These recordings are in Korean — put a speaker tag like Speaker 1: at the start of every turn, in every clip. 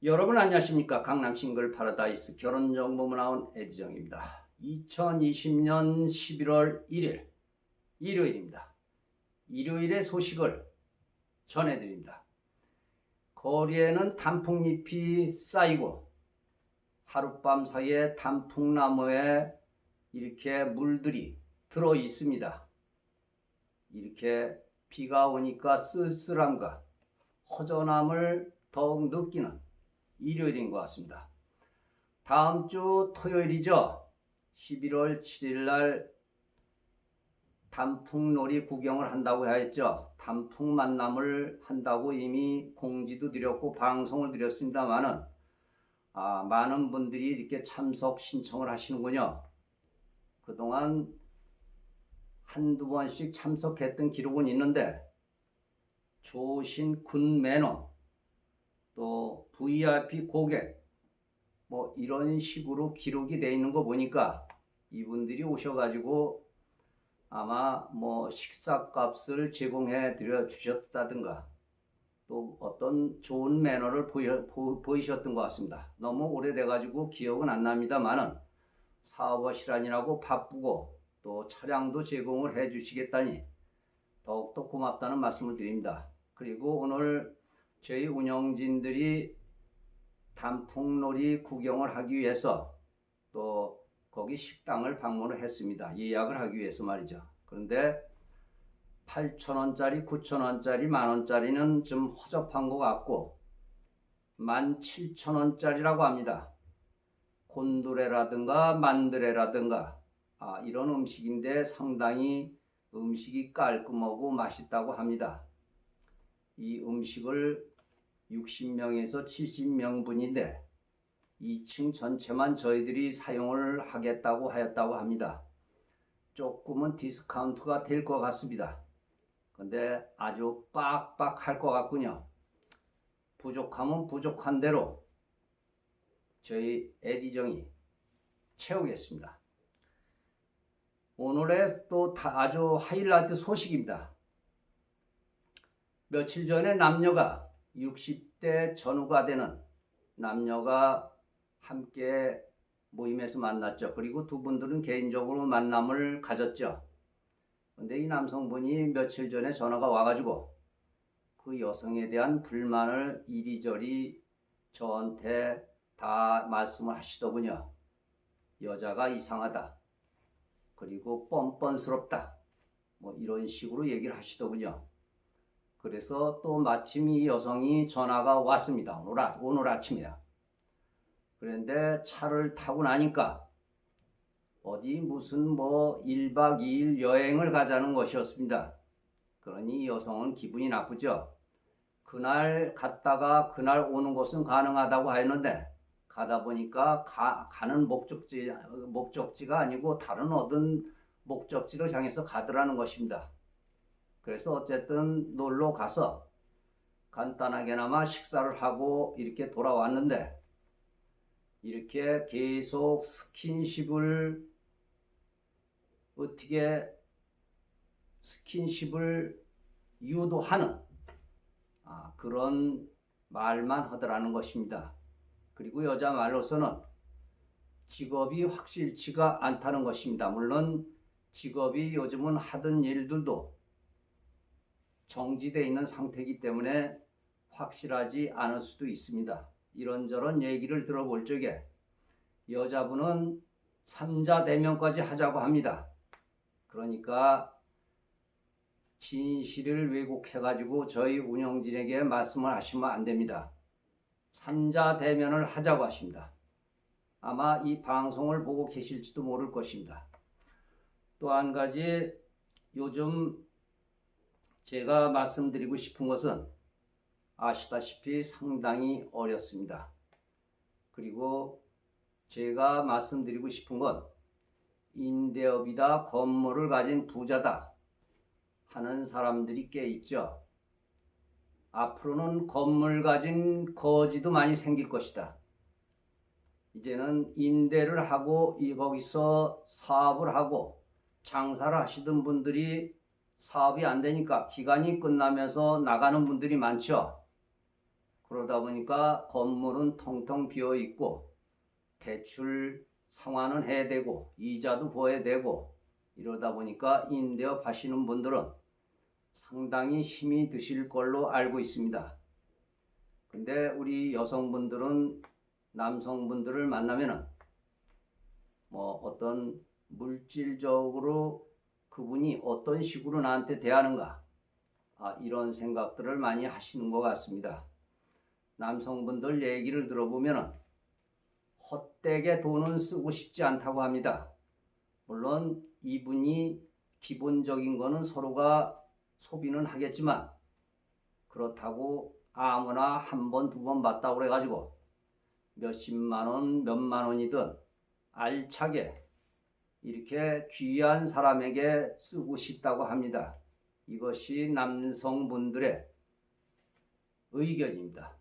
Speaker 1: 여러분 안녕하십니까? 강남 싱글 파라다이스 결혼정보문 나온 에디정입니다. 2020년 11월 1일 일요일입니다. 일요일의 소식을 전해드립니다. 거리에는 단풍잎이 쌓이고 하룻밤 사이에 단풍나무에 이렇게 물들이 들어 있습니다. 이렇게 비가 오니까 쓸쓸함과 허전함을 더욱 느끼는 일요일인 것 같습니다. 다음 주 토요일이죠. 11월 7일 날 단풍놀이 구경을 한다고 하였죠. 단풍 만남을 한다고 이미 공지도 드렸고 방송을 드렸습니다만은 많은 분들이 이렇게 참석 신청을 하시는군요. 그동안 한두 번씩 참석했던 기록은 있는데 좋으신 군 매너 또 VIP 고객 이런 식으로 기록이 되어 있는 거 보니까 이분들이 오셔가지고 아마 식사값을 제공해 드려 주셨다든가 또 어떤 좋은 매너를 보이셨던 것 같습니다. 너무 오래돼가지고 기억은 안 납니다만은 사업하시라니라고 바쁘고 또 차량도 제공을 해 주시겠다니 더욱더 고맙다는 말씀을 드립니다. 그리고 오늘 저희 운영진들이 단풍놀이 구경을 하기 위해서 또 거기 식당을 방문을 했습니다. 예약을 하기 위해서 말이죠. 그런데 8,000원짜리, 9,000원짜리, 만원짜리는 좀 허접한 것 같고 17,000원짜리라고 합니다. 곤드레라든가 만드레라든가 이런 음식인데 상당히 음식이 깔끔하고 맛있다고 합니다. 이 음식을 60명에서 70명분인데 2층 전체만 저희들이 사용을 하겠다고 하였다고 합니다. 조금은 디스카운트가 될 것 같습니다. 근데 아주 빡빡할 것 같군요. 부족하면 부족한 대로 저희 에디정이 채우겠습니다. 오늘의 또 아주 하이라이트 소식입니다. 며칠 전에 남녀가 60대 전후가 되는 남녀가 함께 모임에서 만났죠. 그리고 두 분들은 개인적으로 만남을 가졌죠. 근데 이 남성분이 며칠 전에 전화가 와가지고 그 여성에 대한 불만을 이리저리 저한테 다 말씀을 하시더군요. 여자가 이상하다. 그리고 뻔뻔스럽다. 이런 식으로 얘기를 하시더군요. 그래서 또 마침 이 여성이 전화가 왔습니다. 오늘 아침이야. 그런데 차를 타고 나니까 어디 무슨 1박 2일 여행을 가자는 것이었습니다. 그러니 이 여성은 기분이 나쁘죠. 그날 갔다가 그날 오는 것은 가능하다고 하였는데 가다 보니까 가는 목적지가 아니고 다른 어떤 목적지를 향해서 가더라는 것입니다. 그래서 어쨌든 놀러 가서 간단하게나마 식사를 하고 이렇게 돌아왔는데 이렇게 계속 스킨십을 유도하는 그런 말만 하더라는 것입니다. 그리고 여자 말로서는 직업이 확실치가 않다는 것입니다. 물론 직업이 요즘은 하던 일들도 정지되어 있는 상태이기 때문에 확실하지 않을 수도 있습니다. 이런저런 얘기를 들어볼 적에 여자분은 삼자 대면까지 하자고 합니다. 그러니까 진실을 왜곡해가지고 저희 운영진에게 말씀을 하시면 안 됩니다. 삼자 대면을 하자고 하십니다. 아마 이 방송을 보고 계실지도 모를 것입니다. 또 한 가지 요즘 제가 말씀드리고 싶은 것은 아시다시피 상당히 어렵습니다. 그리고 제가 말씀드리고 싶은 건 임대업이다, 건물을 가진 부자다 하는 사람들이 꽤 있죠. 앞으로는 건물 가진 거지도 많이 생길 것이다. 이제는 임대를 하고 거기서 사업을 하고 장사를 하시던 분들이 사업이 안 되니까 기간이 끝나면서 나가는 분들이 많죠. 그러다 보니까 건물은 텅텅 비어 있고 대출 상환은 해야 되고 이자도 부어야 되고 이러다 보니까 임대업 하시는 분들은 상당히 힘이 드실 걸로 알고 있습니다. 근데 우리 여성분들은 남성분들을 만나면은 어떤 물질적으로 그분이 어떤 식으로 나한테 대하는가 이런 생각들을 많이 하시는 것 같습니다. 남성분들 얘기를 들어보면은 헛되게 돈은 쓰고 싶지 않다고 합니다. 물론 이분이 기본적인 거는 서로가 소비는 하겠지만 그렇다고 아무나 한 번, 두 번 받다고 그래가지고 몇십만 원, 몇만 원이든 알차게 이렇게 귀한 사람에게 쓰고 싶다고 합니다. 이것이 남성분들의 의견입니다.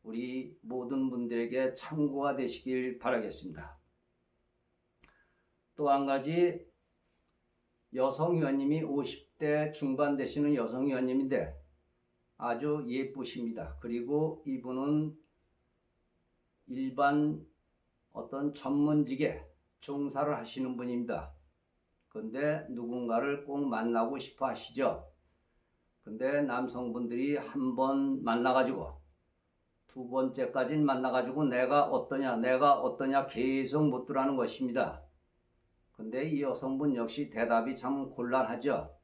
Speaker 1: 우리 모든 분들에게 참고가 되시길 바라겠습니다. 또 한 가지 여성 의원님이 50대 중반 되시는 여성 의원님인데 아주 예쁘십니다. 그리고 이분은 일반 어떤 전문직에 종사를 하시는 분입니다. 근데 누군가를 꼭 만나고 싶어 하시죠. 근데 남성분들이 한 번 만나가지고 두 번째까지는 만나가지고 내가 어떠냐 계속 묻더라는 것입니다. 근데 이 여성분 역시 대답이 참 곤란하죠.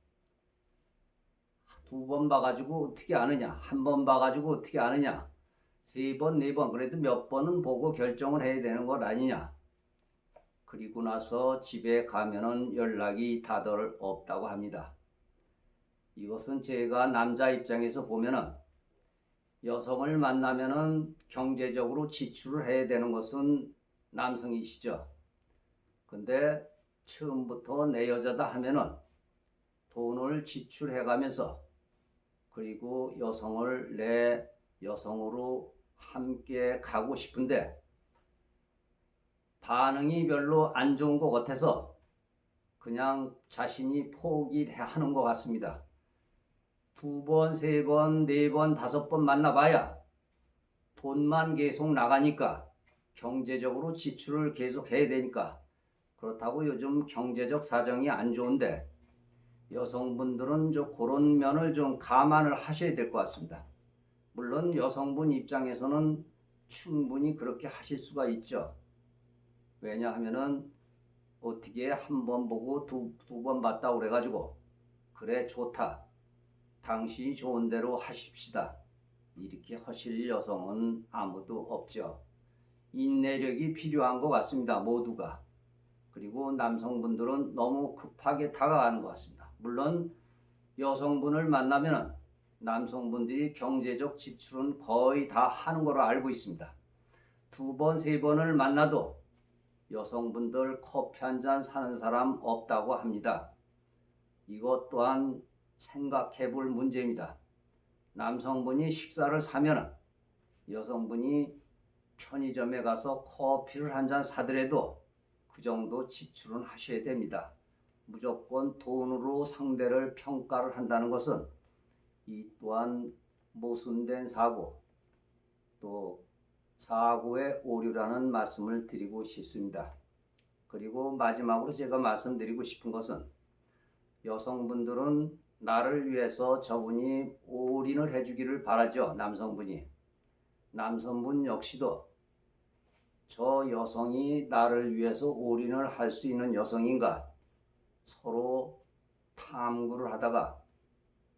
Speaker 1: 두 번 봐가지고 어떻게 아느냐, 한 번 봐가지고 어떻게 아느냐, 세 번, 네 번, 그래도 몇 번은 보고 결정을 해야 되는 것 아니냐. 그리고 나서 집에 가면은 연락이 다들 없다고 합니다. 이것은 제가 남자 입장에서 보면은 여성을 만나면은 경제적으로 지출을 해야 되는 것은 남성이시죠. 근데 처음부터 내 여자다 하면은 돈을 지출해 가면서 그리고 여성을 내 여성으로 함께 가고 싶은데 반응이 별로 안 좋은 것 같아서 그냥 자신이 포기하는 것 같습니다. 두 번, 세 번, 네 번, 다섯 번 만나봐야 돈만 계속 나가니까 경제적으로 지출을 계속 해야 되니까 그렇다고 요즘 경제적 사정이 안 좋은데 여성분들은 그런 면을 좀 감안을 하셔야 될 것 같습니다. 물론 여성분 입장에서는 충분히 그렇게 하실 수가 있죠. 왜냐하면은 어떻게 한 번 보고 두 번 봤다고 그래가지고 그래 좋다. 당신이 좋은 대로 하십시다. 이렇게 하실 여성은 아무도 없죠. 인내력이 필요한 것 같습니다. 모두가. 그리고 남성분들은 너무 급하게 다가가는 것 같습니다. 물론 여성분을 만나면 남성분들이 경제적 지출은 거의 다 하는 걸로 알고 있습니다. 두 번, 세 번을 만나도 여성분들 커피 한 잔 사는 사람 없다고 합니다. 이것 또한 생각해 볼 문제입니다. 남성분이 식사를 사면 여성분이 편의점에 가서 커피를 한 잔 사더라도 그 정도 지출은 하셔야 됩니다. 무조건 돈으로 상대를 평가를 한다는 것은 이 또한 모순된 사고, 또 사고의 오류라는 말씀을 드리고 싶습니다. 그리고 마지막으로 제가 말씀드리고 싶은 것은 여성분들은 나를 위해서 저분이 올인을 해주기를 바라죠. 남성분이. 남성분 역시도 저 여성이 나를 위해서 올인을 할 수 있는 여성인가 서로 탐구를 하다가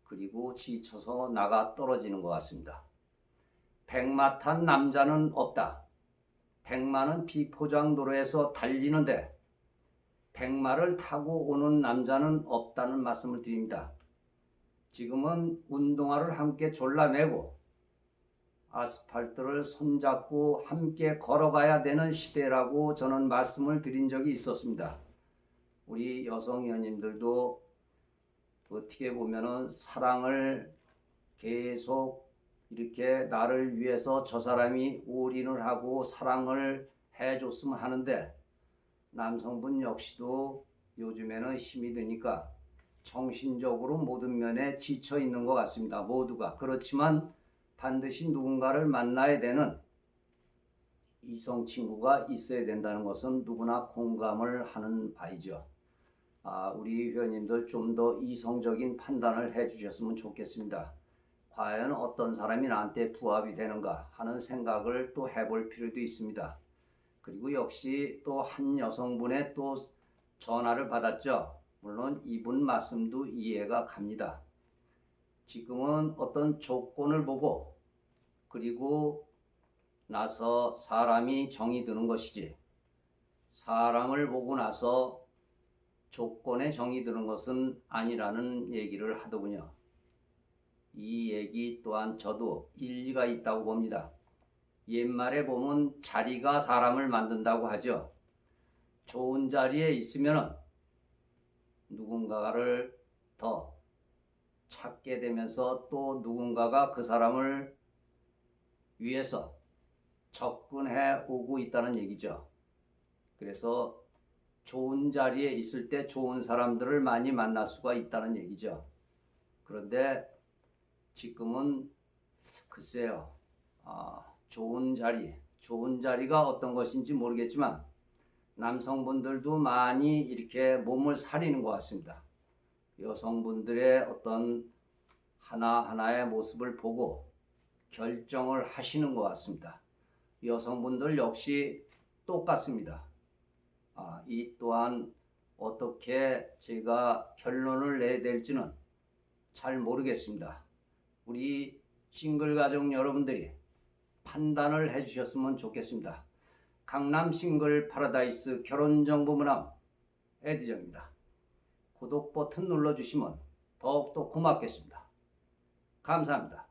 Speaker 1: 그리고 지쳐서 나가 떨어지는 것 같습니다. 백마 탄 남자는 없다. 백마는 비포장도로에서 달리는데 백마를 타고 오는 남자는 없다는 말씀을 드립니다. 지금은 운동화를 함께 졸라매고 아스팔트를 손잡고 함께 걸어가야 되는 시대라고 저는 말씀을 드린 적이 있었습니다. 우리 여성 의원님들도 어떻게 보면은 사랑을 계속 이렇게 나를 위해서 저 사람이 올인을 하고 사랑을 해줬으면 하는데 남성분 역시도 요즘에는 힘이 드니까 정신적으로 모든 면에 지쳐 있는 것 같습니다. 모두가. 그렇지만 반드시 누군가를 만나야 되는 이성 친구가 있어야 된다는 것은 누구나 공감을 하는 바이죠. 우리 회원님들 좀 더 이성적인 판단을 해주셨으면 좋겠습니다. 과연 어떤 사람이 나한테 부합이 되는가 하는 생각을 또 해볼 필요도 있습니다. 그리고 역시 또 한 여성분의 또 전화를 받았죠. 물론 이분 말씀도 이해가 갑니다. 지금은 어떤 조건을 보고 그리고 나서 사람이 정이 드는 것이지, 사람을 보고 나서 조건에 정이 드는 것은 아니라는 얘기를 하더군요. 이 얘기 또한 저도 일리가 있다고 봅니다. 옛말에 보면 자리가 사람을 만든다고 하죠. 좋은 자리에 있으면 누군가를 더 찾게 되면서 또 누군가가 그 사람을 위해서 접근해 오고 있다는 얘기죠. 그래서 좋은 자리에 있을 때 좋은 사람들을 많이 만날 수가 있다는 얘기죠. 그런데 지금은 글쎄요, 좋은 자리가 어떤 것인지 모르겠지만 남성분들도 많이 이렇게 몸을 사리는 것 같습니다. 여성분들의 어떤 하나하나의 모습을 보고 결정을 하시는 것 같습니다. 여성분들 역시 똑같습니다. 이 또한 어떻게 제가 결론을 내야 될지는 잘 모르겠습니다. 우리 싱글 가족 여러분들이 판단을 해주셨으면 좋겠습니다. 강남 싱글 파라다이스 결혼정보문함 에디정입니다. 구독 버튼 눌러주시면 더욱더 고맙겠습니다. 감사합니다.